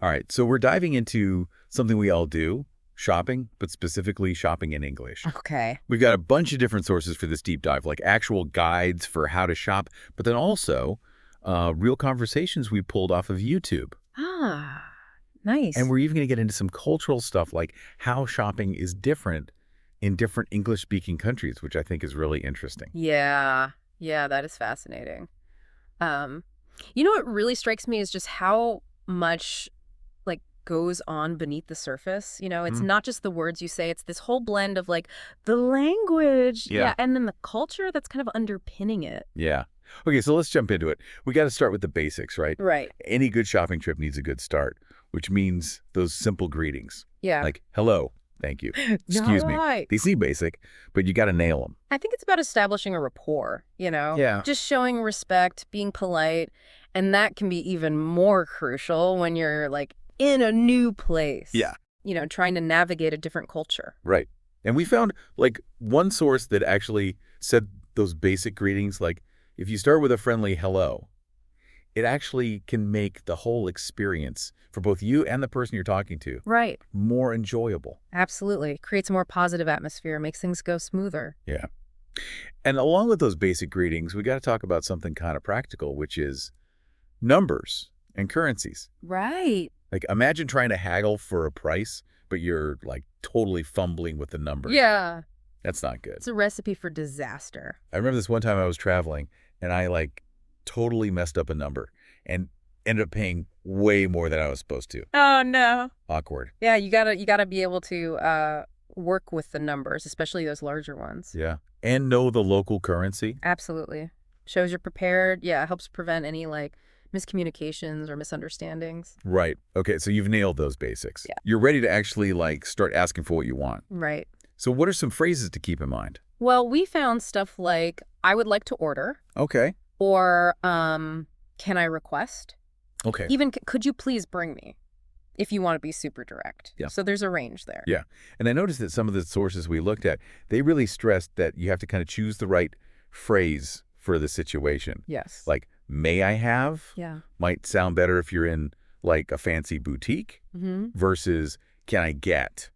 All right, so we're diving into something we all do, shopping, but specifically shopping in English. Okay. We've got a bunch of different sources for this deep dive, like actual guides for how to shop, but then also real conversations we pulled off of YouTube. Ah, And nice. we're even going to get into some cultural stuff, like how shopping is different in different English-speaking countries, which I think is really interesting. Yeah. Yeah, that is fascinating. Um, what really strikes me is just how much goes on beneath the surface. It's Hmm. not just the words you say, it's this whole blend of the language. Yeah. Yeah, and then the culture that's kind of underpinning it. Yeah. Okay, so let's jump into it. We got to start with the basics, right? Right. Any good shopping trip needs a good start, which means those simple greetings, Yeah. like hello, thank you, Yeah, excuse me. right. They seem basic, but you got to nail them. I think it's about establishing a rapport. Yeah. Just showing respect, being polite, and that can be even more crucial when you're in a new place. Yeah. Trying to navigate a different culture. Right. And we found like one source that actually said those basic greetings, like if you start with a friendly hello, it actually can make the whole experience for both you and the person you're talking to Right. more enjoyable. Absolutely. Creates a more positive atmosphere, makes things go smoother. Yeah. And along with those basic greetings, we got to talk about something kind of practical, which is numbers and currencies. Right. Like imagine trying to haggle for a price, but you're like totally fumbling with the numbers. Yeah. That's not good. It's a recipe for disaster. I remember this one time I was traveling and I like totally messed up a number and ended up paying way more than I was supposed to. Oh, no. Awkward. Yeah, you gotta be able to work with the numbers, especially those larger ones. Yeah. And know the local currency. Absolutely. Shows you're prepared. Yeah, helps prevent any miscommunications or misunderstandings. Right. Okay, so you've nailed those basics. Yeah. You're ready to actually like start asking for what you want. Right. So what are some phrases to keep in mind? Well, we found stuff like, I would like to order, Okay. or can I request? Okay. Even, could you please bring me? If you want to be super direct. Yeah. So there's a range there. Yeah. And I noticed that some of the sources we looked at, they really stressed that you have to kind of choose the right phrase for the situation. Yes. Like, may I have? Yeah. Might sound better if you're in like a fancy boutique Mm-hmm. versus can I get,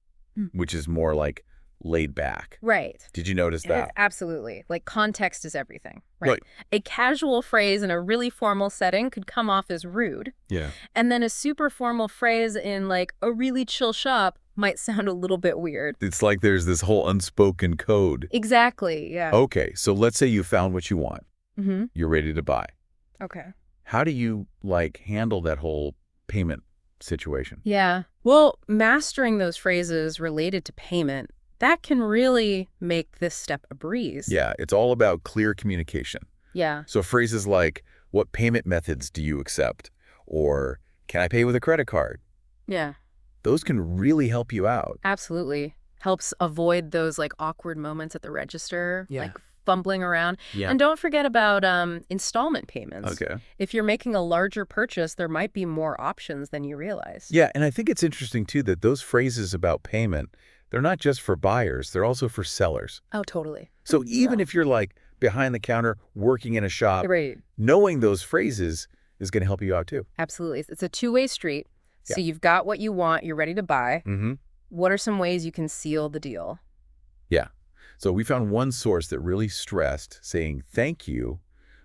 which is more like laid back. Right. Did you notice that? Absolutely. Context is everything, right? Right. A casual phrase in a really formal setting could come off as rude. Yeah. And then a super formal phrase in a really chill shop might sound a little bit weird. It's like there's this whole unspoken code. Exactly. Yeah. Okay, so let's say you found what you want. Mm-hmm. You're ready to buy. Okay. How do you handle that whole payment situation? Yeah. Well, mastering those phrases related to payment, that can really make this step a breeze. Yeah, it's all about clear communication. Yeah. So phrases like, what payment methods do you accept? Or, can I pay with a credit card? Yeah. Those can really help you out. Absolutely. Helps avoid those awkward moments at the register, Yeah. fumbling around. Yeah. And don't forget about installment payments. Okay. If you're making a larger purchase, there might be more options than you realize. Yeah, and I think it's interesting, too, that those phrases about payment, they're not just for buyers, they're also for sellers. Oh, totally. So even if you're behind the counter working in a shop, Right. knowing those phrases is going to help you out, too. Absolutely. It's a two-way street. So Yeah. you've got what you want, you're ready to buy. Mm-hmm. What are some ways you can seal the deal? Yeah. So we found one source that really stressed saying thank you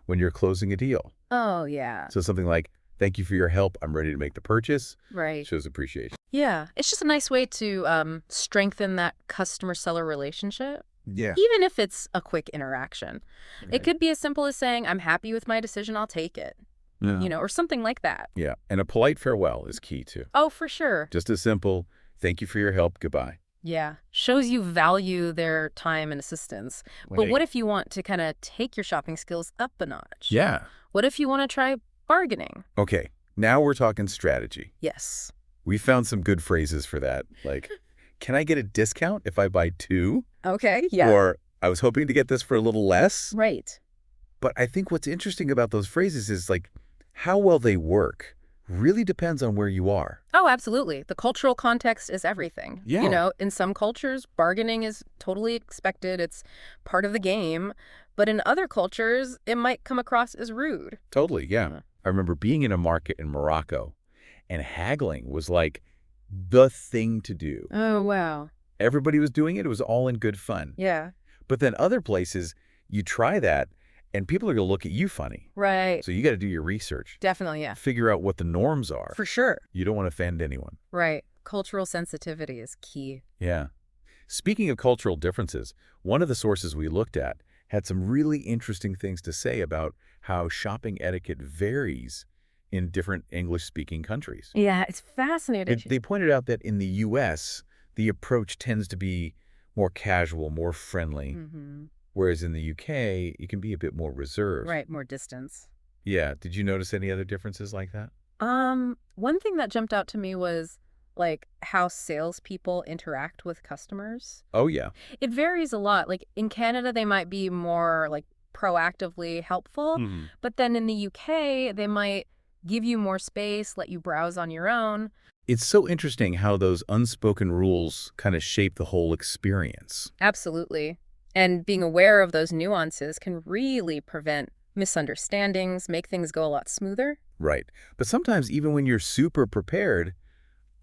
when you're closing a deal. Oh, yeah. So something like, thank you for your help. I'm ready to make the purchase. Right. Shows appreciation. Yeah. It's just a nice way to strengthen that customer-seller relationship, Yeah. even if it's a quick interaction. Right. It could be as simple as saying, I'm happy with my decision, I'll take it. Yeah. Or something like that. Yeah. And a polite farewell is key, too. Oh, for sure. Just as simple, thank you for your help. Goodbye. Yeah. Shows you value their time and assistance. But what if you want to kind of take your shopping skills up a notch? Yeah. What if you want to try bargaining? Okay. Now we're talking strategy. Yes. We found some good phrases for that. Like, can I get a discount if I buy two? Okay. Yeah. Or I was hoping to get this for a little less. Right. But I think what's interesting about those phrases is how well they work really depends on where you are. Oh, absolutely. The cultural context is everything. Yeah. In some cultures, bargaining is totally expected. It's part of the game. But in other cultures, it might come across as rude. Totally, yeah. I remember being in a market in Morocco, And haggling was like the thing to do. Oh, wow. Everybody was doing it. It was all in good fun. Yeah. But then other places, you try that, and people are going to look at you funny. Right. So you got to do your research. Definitely, yeah. Figure out what the norms are. For sure. You don't want to offend anyone. Right. Cultural sensitivity is key. Yeah. Speaking of cultural differences, one of the sources we looked at had some really interesting things to say about how shopping etiquette varies in different English-speaking countries. Yeah, it's fascinating. They pointed out that in the U.S., the approach tends to be more casual, more friendly, whereas in the U.K., it can be a bit more reserved. Right, more distance. Yeah. Did you notice any other differences like that? One thing that jumped out to me was like how salespeople interact with customers. Oh, yeah. It varies a lot. Like in Canada, they might be more like proactively helpful, but then in the UK, they might give you more space, let you browse on your own. It's so interesting how those unspoken rules kind of shape the whole experience. Absolutely. And being aware of those nuances can really prevent misunderstandings, make things go a lot smoother. Right. But sometimes even when you're super prepared,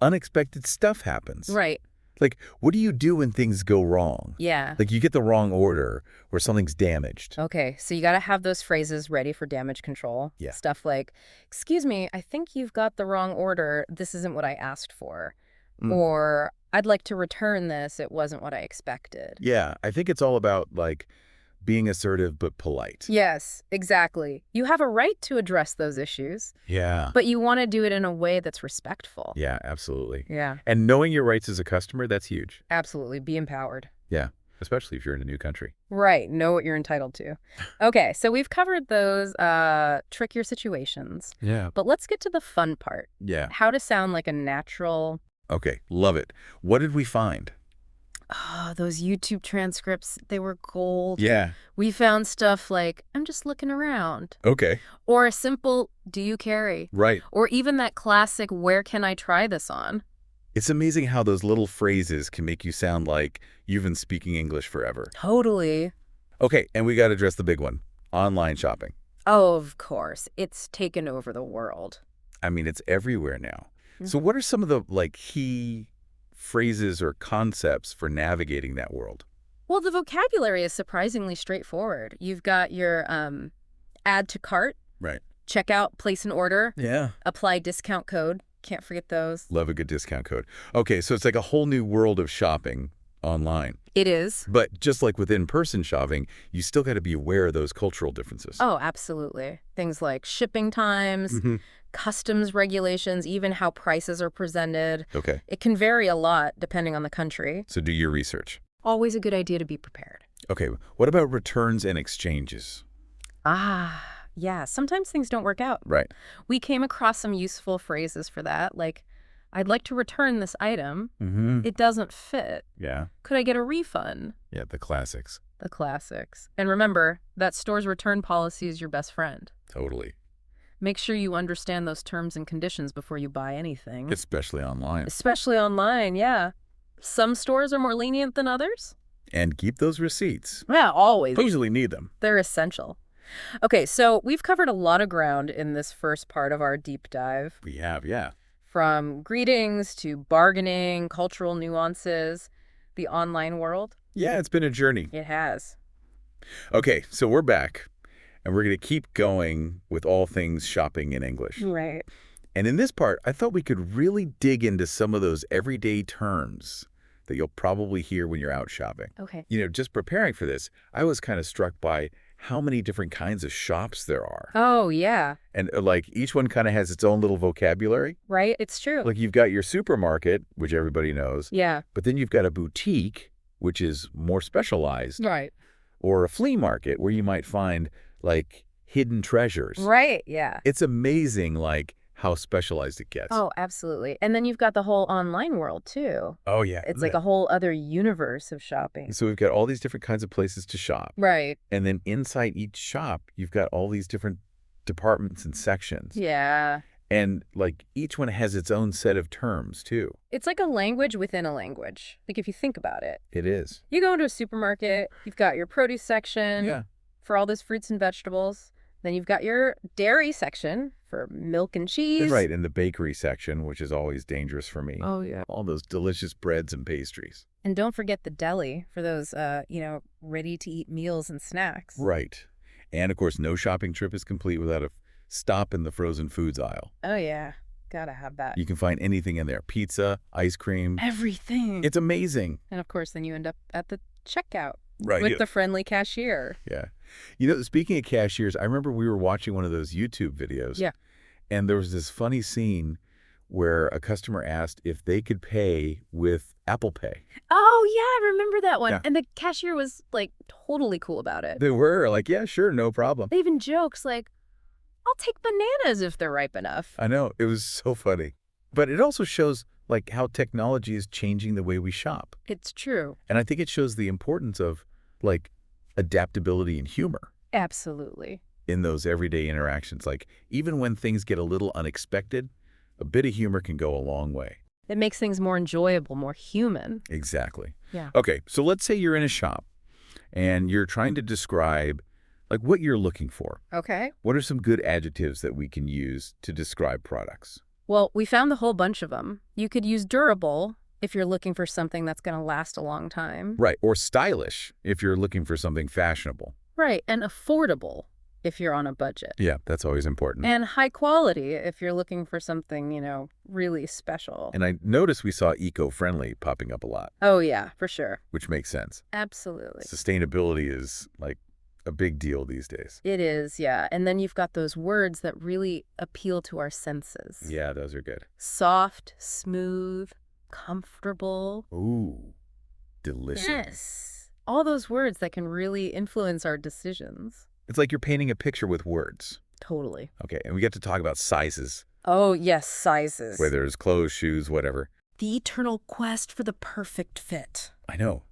unexpected stuff happens. Right. Like, what do you do when things go wrong? Yeah. Like you get the wrong order or something's damaged. Okay, so you got to have those phrases ready for damage control. Yeah. Stuff like, excuse me, I think you've got the wrong order. This isn't what I asked for. Or, I'd like to return this. It wasn't what I expected. Yeah, I think it's all about, like, being assertive but polite. Yes, exactly. You have a right to address those issues, Yeah. but you want to do it in a way that's respectful. Yeah, absolutely. Yeah, And knowing your rights as a customer, that's huge. absolutely. Be empowered. Yeah, especially if you're in a new country. Right. Know what you're entitled to. Okay, so we've covered those trickier situations, Yeah. but let's get to the fun part. Yeah. How to sound like a natural... Okay, love it. What did we find? Oh, those YouTube transcripts, they were gold. Yeah. We found stuff like, I'm just looking around. Okay. Or a simple, do you carry? Right. Or even that classic, where can I try this on? It's amazing how those little phrases can make you sound like you've been speaking English forever. Totally. Okay, and we got to address the big one, online shopping. Oh, of course. It's taken over the world. I mean, it's everywhere now. So what are some of the, like, key phrases or concepts for navigating that world? Well, the vocabulary is surprisingly straightforward. You've got your add to cart, Right. checkout, place an order, Yeah. apply discount code. Can't forget those. Love a good discount code. Okay, so it's like a whole new world of shopping online. It is. But just like with in-person shopping, you still got to be aware of those cultural differences. Oh, absolutely. Things like shipping times, customs regulations, even how prices are presented. Okay. It can vary a lot depending on the country. So do your research. Always a good idea to be prepared. Okay, what about returns and exchanges? Yeah, sometimes things don't work out. Right. We came across some useful phrases for that, like, I'd like to return this item. It doesn't fit. Yeah. Could I get a refund? Yeah, the classics. The classics. And remember, that store's return policy is your best friend. Totally. Make sure you understand those terms and conditions before you buy anything. Especially online. Especially online, yeah. Some stores are more lenient than others. And keep those receipts. Yeah, always. Usually need them. They're essential. Okay, so we've covered a lot of ground in this first part of our deep dive. We have, yeah. From greetings to bargaining, cultural nuances, the online world. Yeah, it's been a journey. It has. Okay, so we're back, and we're going to keep going with all things shopping in English. Right. And in this part, I thought we could really dig into some of those everyday terms that you'll probably hear when you're out shopping. Okay. You know, just preparing for this, I was kind of struck by how many different kinds of shops there are. Oh, yeah. And like each one kind of has its own little vocabulary. Right? It's true. Like you've got your supermarket, which everybody knows, Yeah. but then you've got a boutique, which is more specialized, Right. or a flea market where you might find like hidden treasures. Right, yeah. It's amazing like how specialized it gets. Oh, absolutely. And then you've got the whole online world, too. Oh, yeah. It's like a whole other universe of shopping. So we've got all these different kinds of places to shop. Right. And then inside each shop, you've got all these different departments and sections. Yeah. And like each one has its own set of terms, too. It's like a language within a language. Like if you think about it. It is. You go into a supermarket, you've got your produce section Yeah. for all those fruits and vegetables. Then you've got your dairy section for milk and cheese. Right, in the bakery section, which is always dangerous for me. Oh, yeah. All those delicious breads and pastries. And don't forget the deli for those, ready-to-eat meals and snacks. Right. And, of course, no shopping trip is complete without a stop in the frozen foods aisle. Oh, yeah. Gotta have that. You can find anything in there. Pizza, ice cream. Everything. It's amazing. And, of course, then you end up at the checkout. Right. With the friendly cashier. Yeah. Speaking of cashiers, I remember we were watching one of those YouTube videos. Yeah. And there was this funny scene where a customer asked if they could pay with Apple Pay. Oh, yeah, I remember that one. Yeah. And the cashier was, totally cool about it. They were like, yeah, sure, no problem. They even jokes like, I'll take bananas if they're ripe enough. I know. It was so funny. But it also shows, how technology is changing the way we shop. It's true. And I think it shows the importance of, adaptability and humor. Absolutely. In those everyday interactions. Even when things get a little unexpected, a bit of humor can go a long way. It makes things more enjoyable, more human. Exactly. Yeah. Okay, so let's say you're in a shop and you're trying to describe what you're looking for. Okay. What are some good adjectives that we can use to describe products? Well, we found a whole bunch of them. You could use durable if you're looking for something that's going to last a long time. Right, or stylish if you're looking for something fashionable. Right, and affordable if you're on a budget. Yeah, that's always important. And high quality if you're looking for something, really special. And I noticed we saw eco-friendly popping up a lot. Oh, yeah, for sure. Which makes sense. Absolutely. Sustainability is, a big deal these days. It is, yeah. And then you've got those words that really appeal to our senses. Yeah, those are good. Soft, smooth, comfortable. Ooh, delicious. Yes. All those words that can really influence our decisions. It's like you're painting a picture with words. Totally. Okay, and we get to talk about sizes. Oh, yes, sizes. Whether it's clothes, shoes, whatever. The eternal quest for the perfect fit. I know.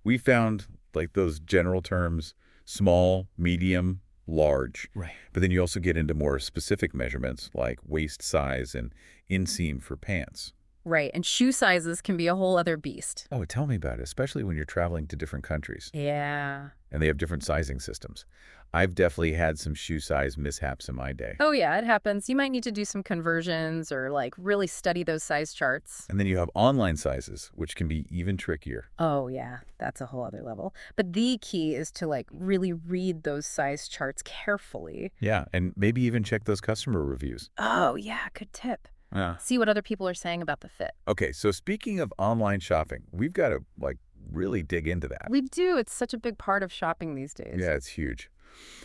We found, those general terms, small, medium, large. Right. But then you also get into more specific measurements, like waist size and inseam for pants. Right, and shoe sizes can be a whole other beast. Oh, tell me about it, especially when you're traveling to different countries. Yeah. And they have different sizing systems. I've definitely had some shoe size mishaps in my day. Oh, yeah, it happens. You might need to do some conversions or, really study those size charts. And then you have online sizes, which can be even trickier. Oh, yeah, that's a whole other level. But the key is to, really read those size charts carefully. Yeah, and maybe even check those customer reviews. Oh, yeah, good tip. Yeah. See what other people are saying about the fit. Okay, so speaking of online shopping, we've got to, really dig into that. We do. It's such a big part of shopping these days. Yeah, it's huge.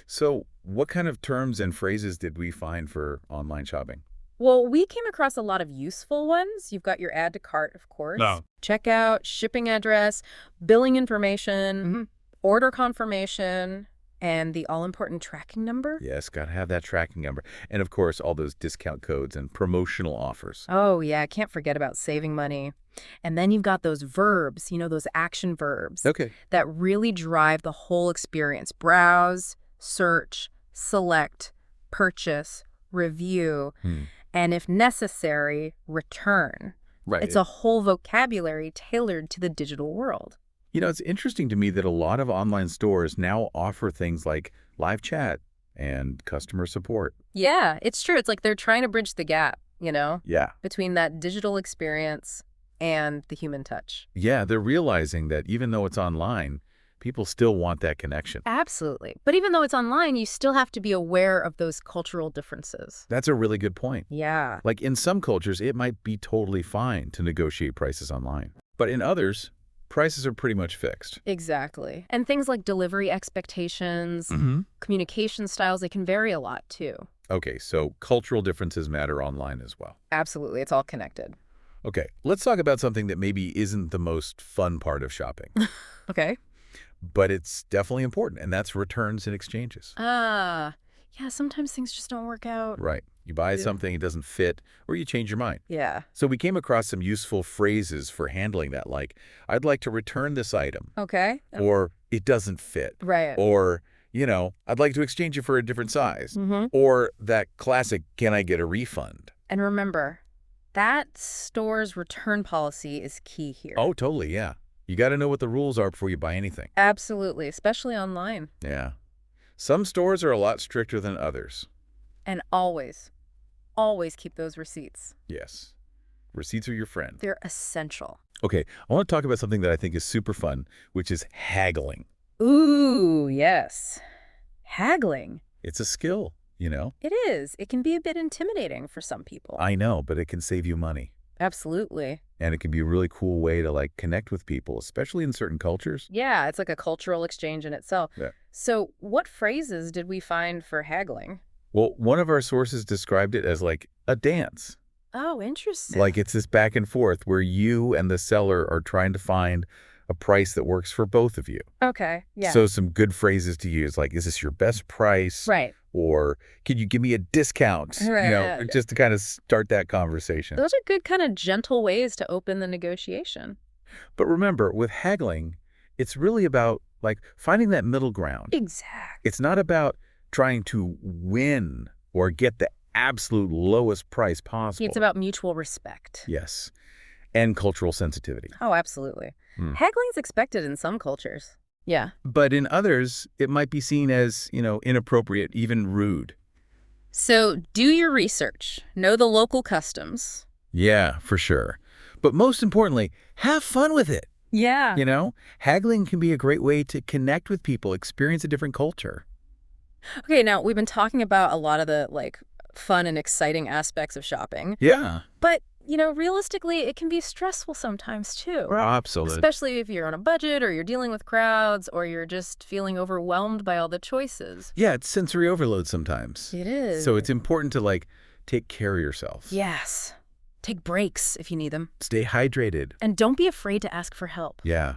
So what kind of terms and phrases did we find for online shopping? Well, we came across a lot of useful ones. You've got your add to cart, of course. No. Checkout, shipping address, billing information, order confirmation, and the all-important tracking number. Yes, got to have that tracking number. And, of course, all those discount codes and promotional offers. Oh, yeah, can't forget about saving money. And then you've got those verbs, those action verbs. Okay. That really drive the whole experience. Browse, search, select, purchase, review, and if necessary, return. Right. It's a whole vocabulary tailored to the digital world. It's interesting to me that a lot of online stores now offer things like live chat and customer support. Yeah, it's true. It's like they're trying to bridge the gap, Yeah. between that digital experience and the human touch. Yeah, they're realizing that even though it's online, people still want that connection. Absolutely. But even though it's online, you still have to be aware of those cultural differences. That's a really good point. Yeah. In some cultures, it might be totally fine to negotiate prices online. But in others, prices are pretty much fixed. Exactly. And things like delivery expectations, communication styles, they can vary a lot too. Okay, so cultural differences matter online as well. Absolutely. It's all connected. Okay, let's talk about something that maybe isn't the most fun part of shopping. Okay. But it's definitely important, and that's returns and exchanges. Yeah, sometimes things just don't work out. Right. You buy something, it doesn't fit, or you change your mind. Yeah. So we came across some useful phrases for handling that, like, I'd like to return this item. Okay. Or, it doesn't fit. Right. Or, I'd like to exchange it for a different size. Or that classic, can I get a refund? And remember, that store's return policy is key here. Oh, totally, yeah. You got to know what the rules are before you buy anything. Absolutely, especially online. Yeah. Some stores are a lot stricter than others. And always, always keep those receipts. Yes. Receipts are your friend. They're essential. Okay, I want to talk about something that I think is super fun, which is haggling. Ooh, yes. Haggling. It's a skill, you know? It is. It can be a bit intimidating for some people. I know, but it can save you money. Absolutely. And it can be a really cool way to, like, connect with people, especially in certain cultures. Yeah, it's like a cultural exchange in itself. Yeah. So what phrases did we find for haggling? Well, one of our sources described it as, like, a dance. Oh, interesting. Like, it's this back and forth where you and the seller are trying to find a price that works for both of you. Okay, yeah. So some good phrases to use, like, is this your best price? Right. Or can you give me a discount? Right. You know, just to kind of start that conversation. Those are good kind of gentle ways to open the negotiation. But remember, with haggling, it's really about, like, finding that middle ground. Exactly. It's not about trying to win or get the absolute lowest price possible. It's about mutual respect. Yes. And cultural sensitivity. Oh, absolutely. Haggling's expected in some cultures. Yeah. But in others, it might be seen as, you know, inappropriate, even rude. So do your research. Know the local customs. Yeah, for sure. But most importantly, have fun with it. Yeah. You know, haggling can be a great way to connect with people, experience a different culture. Okay, now we've been talking about a lot of the fun and exciting aspects of shopping. Yeah. But, realistically, it can be stressful sometimes too. Absolutely. Especially if you're on a budget or you're dealing with crowds or you're just feeling overwhelmed by all the choices. Yeah, it's sensory overload sometimes. It is. So it's important to, like, take care of yourself. Yes. Take breaks if you need them. Stay hydrated. And don't be afraid to ask for help. Yeah.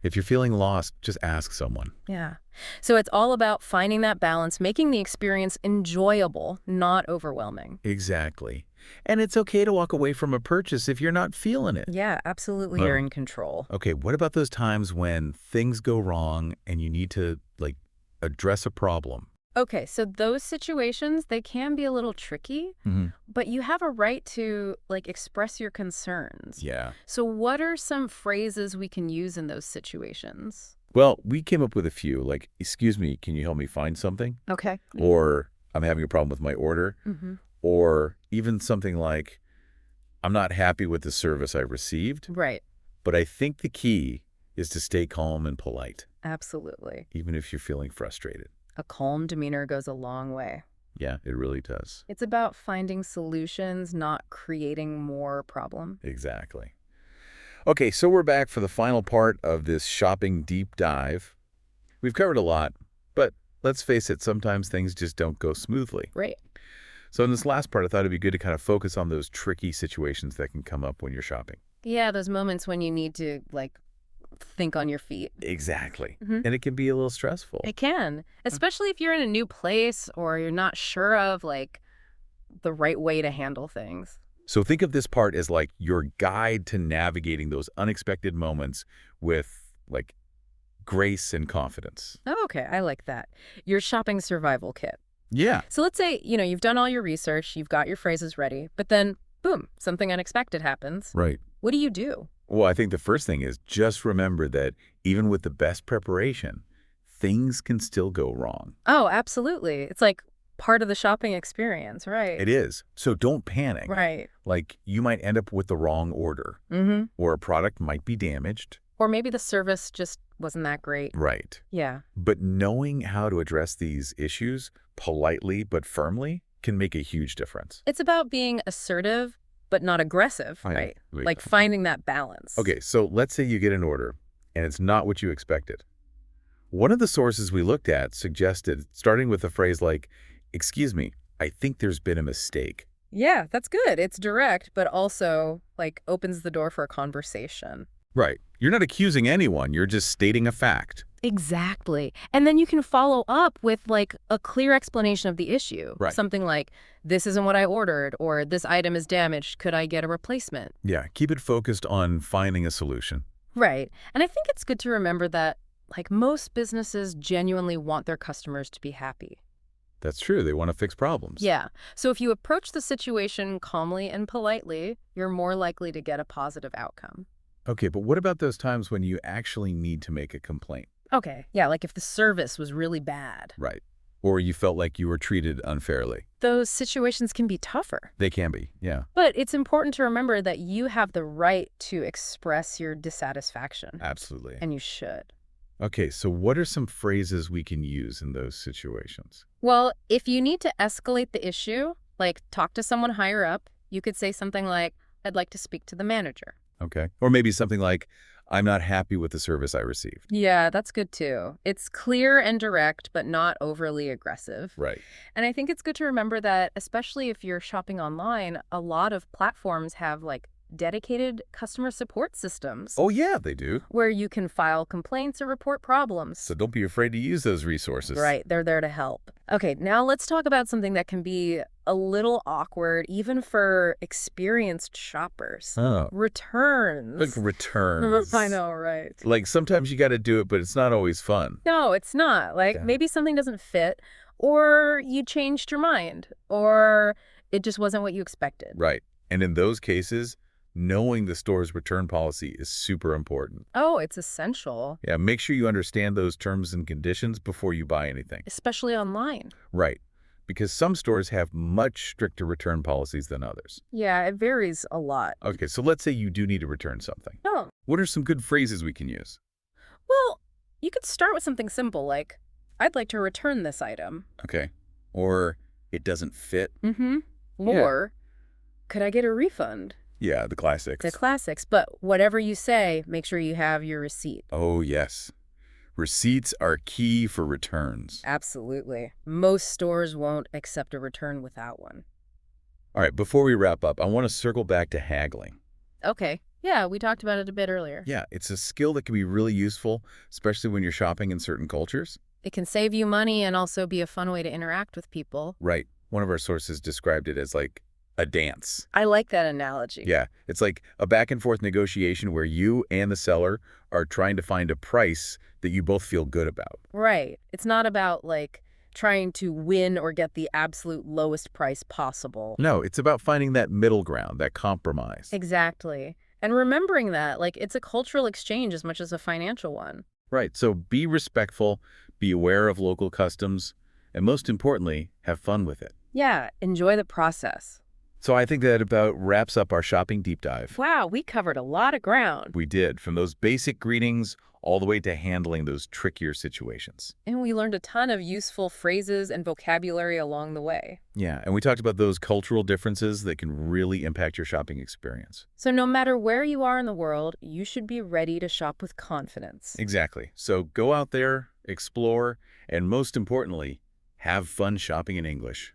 If you're feeling lost, just ask someone. Yeah. So it's all about finding that balance, making the experience enjoyable, not overwhelming. Exactly. And it's okay to walk away from a purchase if you're not feeling it. Yeah, absolutely. You're in control. Okay, what about those times when things go wrong and you need to, like, address a problem? Okay, so those situations, they can be a little tricky, but you have a right to, express your concerns. Yeah. So what are some phrases we can use in those situations? Well, we came up with a few, like, excuse me, can you help me find something? Okay. Or I'm having a problem with my order. Or even something like, I'm not happy with the service I received. Right. But I think the key is to stay calm and polite, Absolutely. even if you're feeling frustrated. A calm demeanor goes a long way. Yeah, it really does. It's about finding solutions, not creating more problem. Exactly. Okay, so we're back for the final part of this shopping deep dive. We've covered a lot, but let's face it, sometimes things just don't go smoothly. Right. So in this last part, I thought it'd be good to kind of focus on those tricky situations that can come up when you're shopping. Yeah, those moments when you need to, think on your feet. Exactly. And it can be a little stressful. It can, especially if you're in a new place or you're not sure of, the right way to handle things. So think of this part as, like, your guide to navigating those unexpected moments with, like, grace and confidence. Oh, okay, I like that. Your shopping survival kit. Yeah. So let's say, you've done all your research, you've got your phrases ready, but then, boom, something unexpected happens. Right. What do you do? Well, I think the first thing is just remember that even with the best preparation, things can still go wrong. Oh, absolutely. It's like part of the shopping experience, right? It is. So don't panic. Right. Like, you might end up with the wrong order, or a product might be damaged. Or maybe the service just wasn't that great. Right. Yeah. But knowing how to address these issues politely but firmly can make a huge difference. It's about being assertive, but not aggressive, right? Like finding that balance. Okay, so let's say you get an order and it's not what you expected. One of the sources we looked at suggested starting with a phrase like, excuse me, I think there's been a mistake. Yeah, that's good. It's direct, but also opens the door for a conversation. Right. You're not accusing anyone. You're just stating a fact. Exactly. And then you can follow up with a clear explanation of the issue. Right. Something like, this isn't what I ordered, or this item is damaged. Could I get a replacement? Yeah. Keep it focused on finding a solution. Right. And I think it's good to remember that most businesses genuinely want their customers to be happy. That's true. They want to fix problems. Yeah. So if you approach the situation calmly and politely, you're more likely to get a positive outcome. Okay, but what about those times when you actually need to make a complaint? Okay. Yeah, if the service was really bad. Right. Or you felt like you were treated unfairly. Those situations can be tougher. They can be, yeah. But it's important to remember that you have the right to express your dissatisfaction. Absolutely. And you should. Okay, so what are some phrases we can use in those situations? Well, if you need to escalate the issue, like talk to someone higher up, you could say something like, I'd like to speak to the manager. Okay. Or maybe something like, I'm not happy with the service I received. Yeah, that's good too. It's clear and direct, but not overly aggressive. Right. And I think it's good to remember that, especially if you're shopping online, a lot of platforms have like dedicated customer support systems Oh, yeah, they do. where you can file complaints or report problems. So don't be afraid to use those resources. Right, they're there to help. Okay, now let's talk about something that can be a little awkward, even for experienced shoppers. Oh. Returns. Like returns. I know, right? Like sometimes you got to do it, but it's not always fun. No, it's not. Like Yeah. maybe something doesn't fit, or you changed your mind, or it just wasn't what you expected. Right. And in those cases, knowing the store's return policy is super important. Oh, it's essential, Yeah, make sure you understand those terms and conditions before you buy anything. especially online. Right. Because some stores have much stricter return policies than others. Yeah, it varies a lot. Okay, so let's say you do need to return something. Oh, What are some good phrases we can use? well, you could start with something simple like, I'd like to return this item. Okay. Or it doesn't fit. Mm-hmm. Yeah. Or, could I get a refund? Yeah, the classics. The classics, but whatever you say, make sure you have your receipt. Oh, yes. Receipts are key for returns. Absolutely. Most stores won't accept a return without one. All right, before we wrap up, I want to circle back to haggling. Okay. Yeah, we talked about it a bit earlier. Yeah, it's a skill that can be really useful, especially when you're shopping in certain cultures. It can save you money and also be a fun way to interact with people. Right. One of our sources described it as like a dance. I like that analogy. Yeah, it's like a back and forth negotiation where you and the seller are trying to find a price that you both feel good about. Right. It's not about, like, trying to win or get the absolute lowest price possible. No, it's about finding that middle ground, that compromise. Exactly. And remembering that, like, it's a cultural exchange as much as a financial one. Right, so be respectful, be aware of local customs, and most importantly, have fun with it. Yeah, enjoy the process. So I think that about wraps up our shopping deep dive. Wow, we covered a lot of ground. We did, from those basic greetings all the way to handling those trickier situations. And we learned a ton of useful phrases and vocabulary along the way. Yeah, and we talked about those cultural differences that can really impact your shopping experience. So no matter where you are in the world, you should be ready to shop with confidence. Exactly. So go out there, explore, and most importantly, have fun shopping in English.